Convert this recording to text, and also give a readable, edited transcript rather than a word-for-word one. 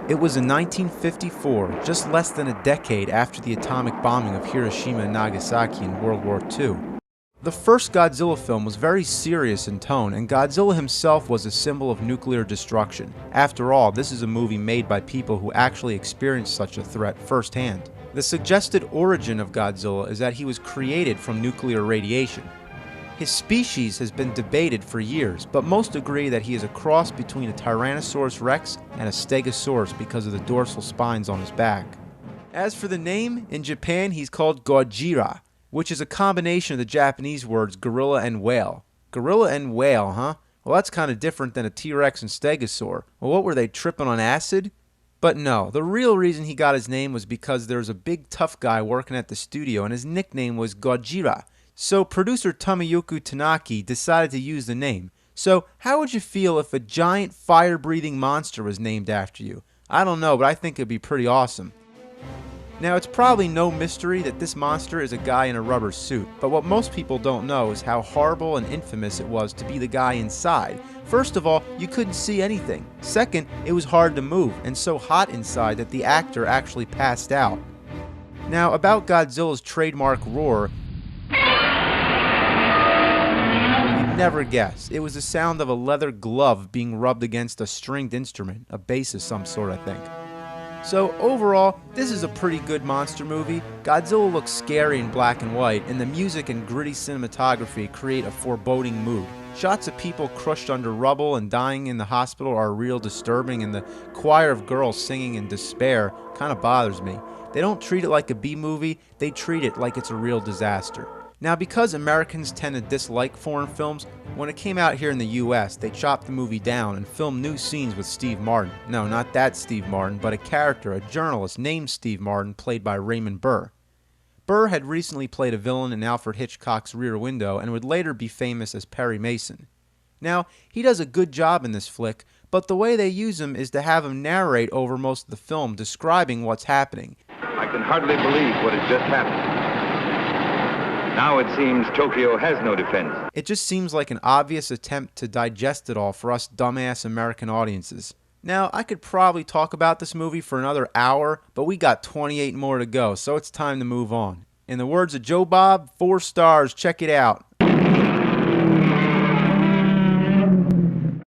It was in 1954, just less than a decade after the atomic bombing of Hiroshima and Nagasaki in World War II. The first Godzilla film was very serious in tone, and Godzilla himself was a symbol of nuclear destruction. After all, this is a movie made by people who actually experienced such a threat firsthand. The suggested origin of Godzilla is that he was created from nuclear radiation. His species has been debated for years, but most agree that he is a cross between a Tyrannosaurus rex and a Stegosaurus because of the dorsal spines on his back. As for the name, in Japan he's called Godzilla, which is a combination of the Japanese words gorilla and whale. Gorilla and whale, huh? Well, that's kind of different than a T-Rex and Stegosaur. Well, what were they, tripping on acid? But no, the real reason he got his name was because there was a big tough guy working at the studio and his nickname was Godzilla. So producer Tomoyuki Tanaki decided to use the name. So how would you feel if a giant fire-breathing monster was named after you? I don't know, but I think it'd be pretty awesome. Now, it's probably no mystery that this monster is a guy in a rubber suit, but what most people don't know is how horrible and infamous it was to be the guy inside. First of all, you couldn't see anything. Second, it was hard to move, and so hot inside that the actor actually passed out. Now, about Godzilla's trademark roar, never guess. It was the sound of a leather glove being rubbed against a stringed instrument, a bass of some sort, I think. So overall, this is a pretty good monster movie. Godzilla looks scary in black and white, and the music and gritty cinematography create a foreboding mood. Shots of people crushed under rubble and dying in the hospital are real disturbing, and the choir of girls singing in despair kind of bothers me. They don't treat it like a B-movie, they treat it like it's a real disaster. Now, because Americans tend to dislike foreign films, when it came out here in the US, they chopped the movie down and filmed new scenes with Steve Martin. No, not that Steve Martin, but a character, a journalist named Steve Martin, played by Raymond Burr. Burr had recently played a villain in Alfred Hitchcock's Rear Window and would later be famous as Perry Mason. Now, he does a good job in this flick, but the way they use him is to have him narrate over most of the film, describing what's happening. I can hardly believe what has just happened. Now it seems Tokyo has no defense. It just seems like an obvious attempt to digest it all for us dumbass American audiences. Now, I could probably talk about this movie for another hour, but we got 28 more to go, so it's time to move on. In the words of Joe Bob, 4 stars, check it out.